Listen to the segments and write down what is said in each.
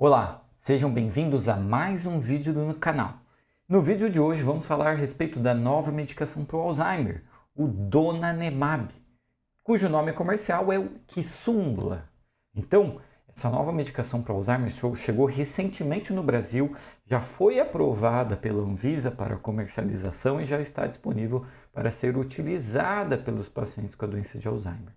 Olá, sejam bem-vindos a mais um vídeo do canal. No vídeo de hoje vamos falar a respeito da nova medicação para o Alzheimer, o donanemab, cujo nome comercial é o Kisunla. Então, essa nova medicação para o Alzheimer chegou recentemente no Brasil, já foi aprovada pela Anvisa para comercialização e já está disponível para ser utilizada pelos pacientes com a doença de Alzheimer.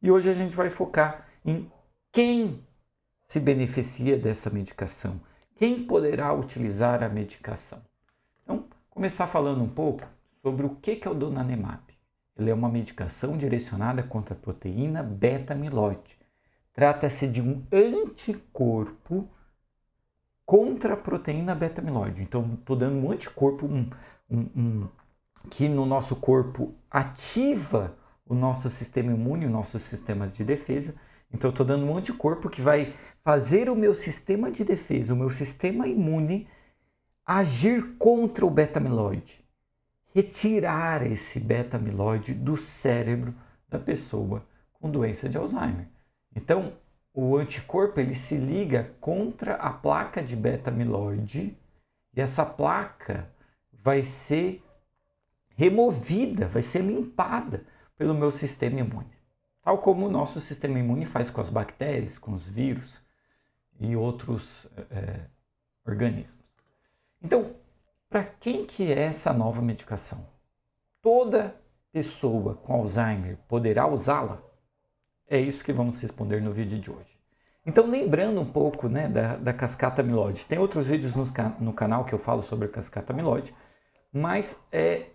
E hoje a gente vai focar em quem se beneficia dessa medicação, quem poderá utilizar a medicação. Então, começar falando um pouco sobre o que é o donanemab. Ele é uma medicação direcionada contra a proteína beta-amiloide. Trata-se de um anticorpo contra a proteína beta-amiloide. Então, estou dando um anticorpo que no nosso corpo ativa o nosso sistema imune, os nossos sistemas de defesa. Então, eu estou dando um anticorpo que vai fazer o meu sistema de defesa, o meu sistema imune, agir contra o beta-amiloide. Retirar esse beta-amiloide do cérebro da pessoa com doença de Alzheimer. Então, o anticorpo ele se liga contra a placa de beta-amiloide e essa placa vai ser removida, vai ser limpada pelo meu sistema imune. Tal como o nosso sistema imune faz com as bactérias, com os vírus e outros organismos. Então, para quem que é essa nova medicação? Toda pessoa com Alzheimer poderá usá-la? É isso que vamos responder no vídeo de hoje. Então, lembrando um pouco da cascata amiloide. Tem outros vídeos no canal que eu falo sobre a cascata amiloide, mas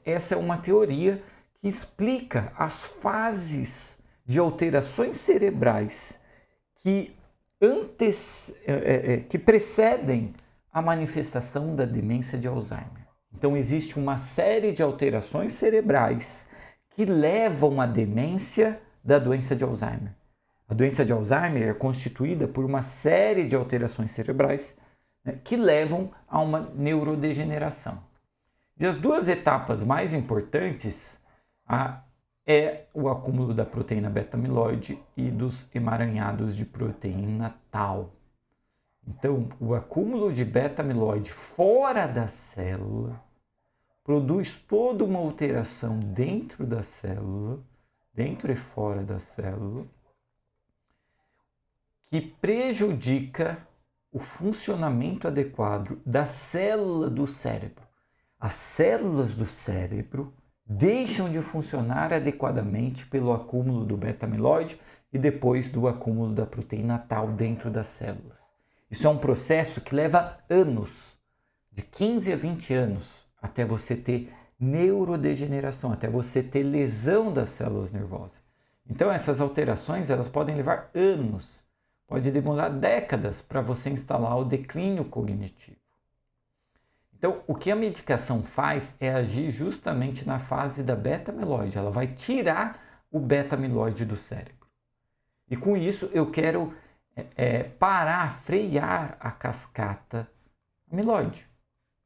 essa é uma teoria que explica as fases de alterações cerebrais que precedem a manifestação da demência de Alzheimer. Então, existe uma série de alterações cerebrais que levam à demência da doença de Alzheimer. A doença de Alzheimer é constituída por uma série de alterações cerebrais que levam a uma neurodegeneração. E as duas etapas mais importantes é o acúmulo da proteína beta-amiloide e dos emaranhados de proteína tau. Então, o acúmulo de beta-amiloide fora da célula produz toda uma alteração dentro da célula, dentro e fora da célula, que prejudica o funcionamento adequado da célula do cérebro. As células do cérebro deixam de funcionar adequadamente pelo acúmulo do beta-amiloide e depois do acúmulo da proteína tau dentro das células. Isso é um processo que leva anos, de 15 a 20 anos, até você ter neurodegeneração, até você ter lesão das células nervosas. Então essas alterações elas podem levar anos, pode demorar décadas para você instalar o declínio cognitivo. Então, o que a medicação faz é agir justamente na fase da beta-amiloide. Ela vai tirar o beta-amiloide do cérebro. E com isso eu quero frear a cascata amiloide.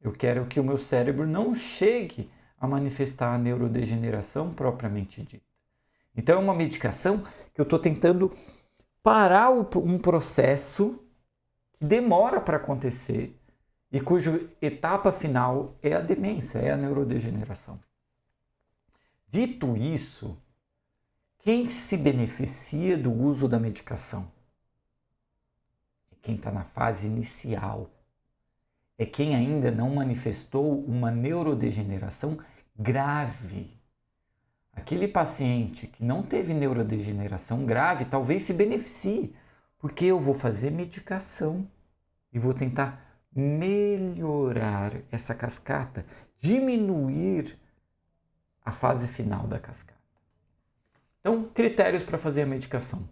Eu quero que o meu cérebro não chegue a manifestar a neurodegeneração propriamente dita. Então, é uma medicação que eu estou tentando parar um processo que demora para acontecer e cuja etapa final é a demência, é a neurodegeneração. Dito isso, quem se beneficia do uso da medicação? É quem está na fase inicial. É quem ainda não manifestou uma neurodegeneração grave. Aquele paciente que não teve neurodegeneração grave talvez se beneficie, porque eu vou fazer medicação e vou tentar melhorar essa cascata, diminuir a fase final da cascata. Então, critérios para fazer a medicação.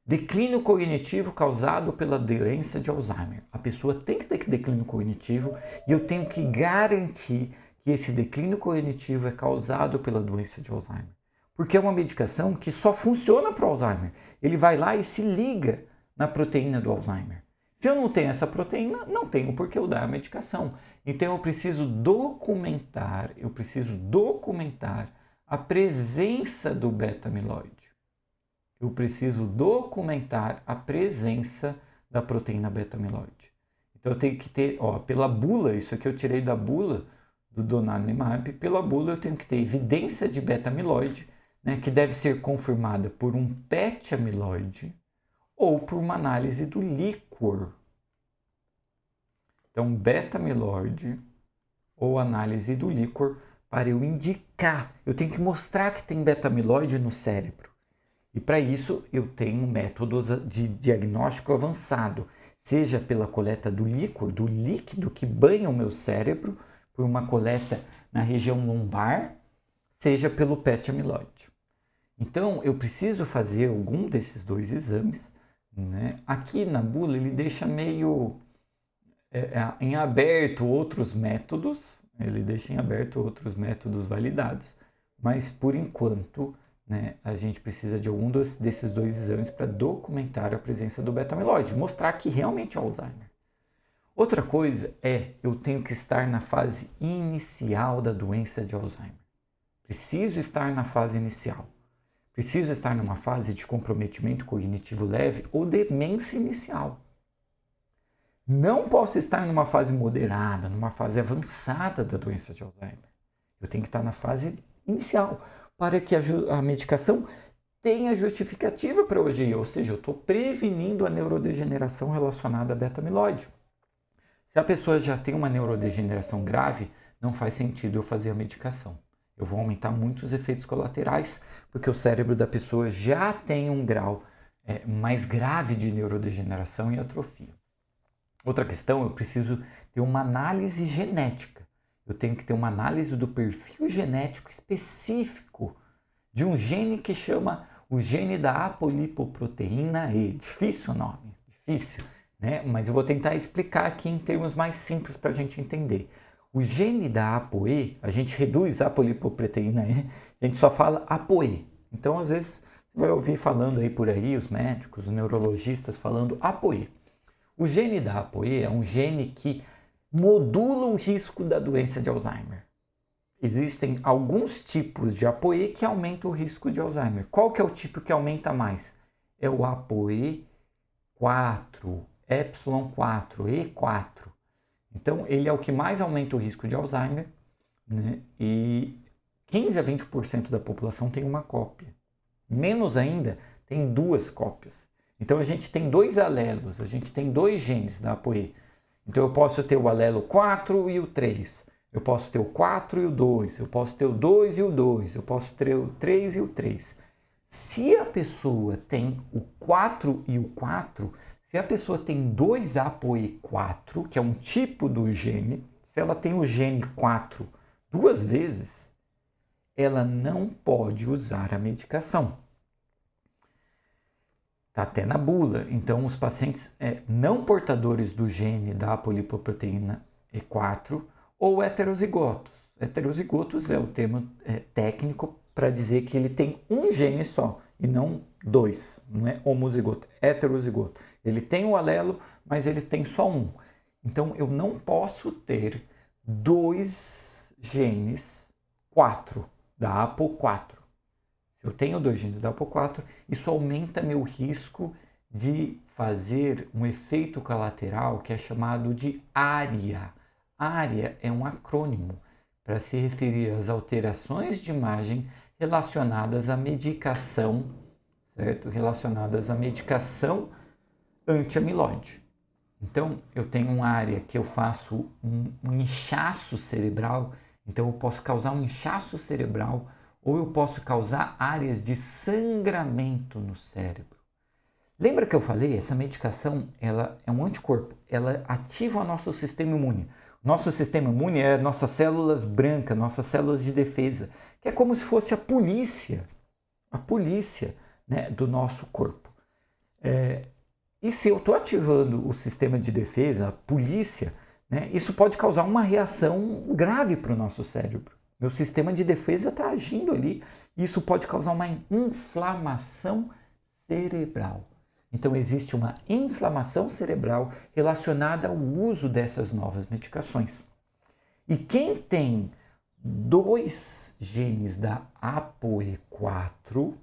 Declínio cognitivo causado pela doença de Alzheimer. A pessoa tem que ter declínio cognitivo e eu tenho que garantir que esse declínio cognitivo é causado pela doença de Alzheimer. Porque é uma medicação que só funciona para o Alzheimer. Ele vai lá e se liga na proteína do Alzheimer. Se eu não tenho essa proteína, não tenho por que eu dar a medicação. Então eu preciso documentar a presença do beta-amiloide. Eu preciso documentar a presença da proteína beta-amiloide. Então eu tenho que ter, pela bula, isso aqui eu tirei da bula do donanemab, pela bula eu tenho que ter evidência de beta-amiloide, né, que deve ser confirmada por um PET amiloide ou por uma análise do líquor. Então, beta-amiloide ou análise do líquor para eu indicar. Eu tenho que mostrar que tem beta-amiloide no cérebro. E para isso eu tenho métodos de diagnóstico avançado, seja pela coleta do líquor, do líquido que banha o meu cérebro, por uma coleta na região lombar, seja pelo PET amiloide. Então eu preciso fazer algum desses dois exames, né? Aqui na bula ele deixa meio em aberto outros métodos, validados, mas por enquanto, né, a gente precisa de algum desses dois exames para documentar a presença do beta-amiloide, mostrar que realmente é Alzheimer. Outra coisa eu tenho que estar na fase inicial da doença de Alzheimer. Preciso estar na fase inicial. Preciso estar numa fase de comprometimento cognitivo leve ou demência inicial. Não posso estar numa fase moderada, numa fase avançada da doença de Alzheimer. Eu tenho que estar na fase inicial, para que a medicação tenha justificativa para eu agir, ou seja, eu estou prevenindo a neurodegeneração relacionada à beta-amiloide. Se a pessoa já tem uma neurodegeneração grave, não faz sentido eu fazer a medicação. Eu vou aumentar muito os efeitos colaterais, porque o cérebro da pessoa já tem um grau mais grave de neurodegeneração e atrofia. Outra questão, eu preciso ter uma análise genética. Eu tenho que ter uma análise do perfil genético específico de um gene que chama o gene da apolipoproteína E. Difícil o nome, difícil, né? Mas eu vou tentar explicar aqui em termos mais simples para a gente entender. O gene da ApoE, a gente reduz a apolipoproteína E, a gente só fala ApoE. Então, às vezes, você vai ouvir falando aí por aí, os médicos, os neurologistas falando ApoE. O gene da ApoE é um gene que modula o risco da doença de Alzheimer. Existem alguns tipos de ApoE que aumentam o risco de Alzheimer. Qual que é o tipo que aumenta mais? É o ApoE4, Epsilon4, E4. Então, ele é o que mais aumenta o risco de Alzheimer, né? E 15 a 20% da população tem uma cópia. Menos ainda, tem duas cópias. Então, a gente tem dois alelos, a gente tem dois genes da ApoE. Então, eu posso ter o alelo 4 e o 3. Eu posso ter o 4 e o 2. Eu posso ter o 2 e o 2. Eu posso ter o 3 e o 3. Se a pessoa tem o 4 e o 4, se a pessoa tem 2 ApoE4, que é um tipo do gene, se ela tem o gene 4 duas vezes, ela não pode usar a medicação. Está até na bula. Então, os pacientes não portadores do gene da apolipoproteína E4 ou heterozigotos. Heterozigotos é o termo técnico para dizer que ele tem um gene só e não dois. Não é homozigoto, é heterozigoto. Ele tem o alelo, mas ele tem só um. Então, eu não posso ter dois genes 4 da APO4. Se eu tenho dois genes da APO4, isso aumenta meu risco de fazer um efeito colateral que é chamado de ARIA. ARIA é um acrônimo para se referir às alterações de imagem relacionadas à medicação, certo? Relacionadas à medicação anti-amiloide. Então, eu tenho uma área que eu faço um inchaço cerebral, então eu posso causar um inchaço cerebral ou eu posso causar áreas de sangramento no cérebro. Lembra que eu falei? Essa medicação ela é um anticorpo, ela ativa o nosso sistema imune. Nosso sistema imune é nossas células brancas, nossas células de defesa, que é como se fosse a polícia, né, do nosso corpo. E se eu estou ativando o sistema de defesa, a polícia, né, isso pode causar uma reação grave para o nosso cérebro. Meu sistema de defesa está agindo ali. E isso pode causar uma inflamação cerebral. Então, existe uma inflamação cerebral relacionada ao uso dessas novas medicações. E quem tem dois genes da ApoE4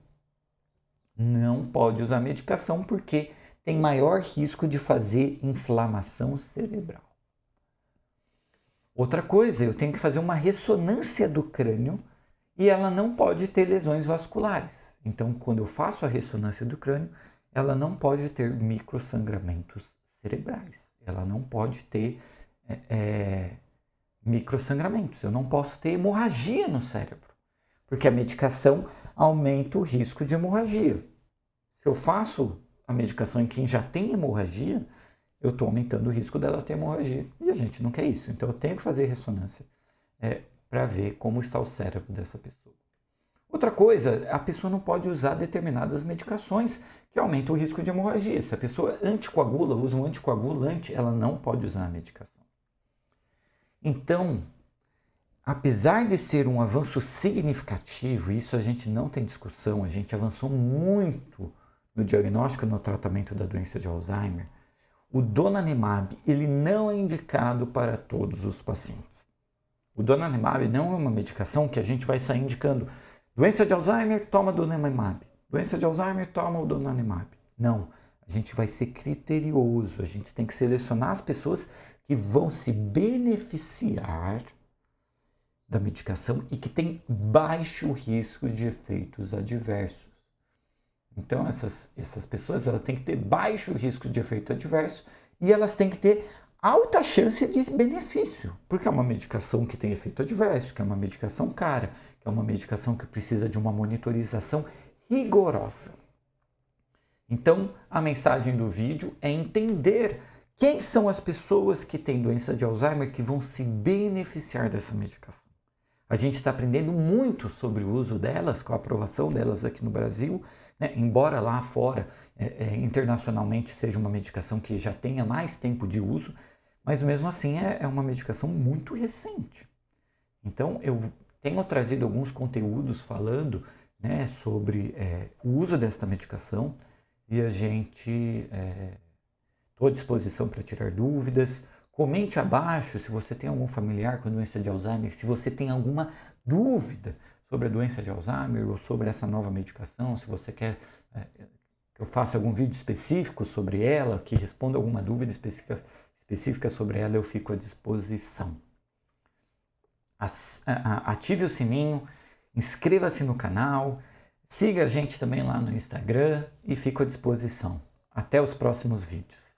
não pode usar medicação porque tem maior risco de fazer inflamação cerebral. Outra coisa, eu tenho que fazer uma ressonância do crânio e ela não pode ter lesões vasculares. Então, quando eu faço a ressonância do crânio, ela não pode ter microsangramentos cerebrais. Ela não pode ter microsangramentos. Eu não posso ter hemorragia no cérebro, porque a medicação aumenta o risco de hemorragia. Se eu faço a medicação em quem já tem hemorragia, eu estou aumentando o risco dela ter hemorragia. E a gente não quer isso. Então eu tenho que fazer ressonância para ver como está o cérebro dessa pessoa. Outra coisa, a pessoa não pode usar determinadas medicações que aumentam o risco de hemorragia. Se a pessoa anticoagula, usa um anticoagulante, ela não pode usar a medicação. Então, apesar de ser um avanço significativo, isso a gente não tem discussão, a gente avançou muito no diagnóstico e no tratamento da doença de Alzheimer, o donanemab ele não é indicado para todos os pacientes. O donanemab não é uma medicação que a gente vai sair indicando. Doença de Alzheimer, toma donanemab. Doença de Alzheimer, toma o donanemab. Não, a gente vai ser criterioso, a gente tem que selecionar as pessoas que vão se beneficiar da medicação e que tem baixo risco de efeitos adversos. Então, essas pessoas elas têm que ter baixo risco de efeito adverso e elas têm que ter alta chance de benefício, porque é uma medicação que tem efeito adverso, que é uma medicação cara, que é uma medicação que precisa de uma monitorização rigorosa. Então, a mensagem do vídeo é entender quem são as pessoas que têm doença de Alzheimer que vão se beneficiar dessa medicação. A gente está aprendendo muito sobre o uso delas, com a aprovação delas aqui no Brasil, né? Embora lá fora, internacionalmente, seja uma medicação que já tenha mais tempo de uso, mas mesmo assim é uma medicação muito recente. Então, eu tenho trazido alguns conteúdos falando, né, sobre o uso desta medicação e a gente estou à disposição para tirar dúvidas. Comente abaixo se você tem algum familiar com doença de Alzheimer, se você tem alguma dúvida sobre a doença de Alzheimer ou sobre essa nova medicação, se você quer que eu faça algum vídeo específico sobre ela, que responda alguma dúvida específica sobre ela, eu fico à disposição. Ative o sininho, inscreva-se no canal, siga a gente também lá no Instagram e fico à disposição. Até os próximos vídeos.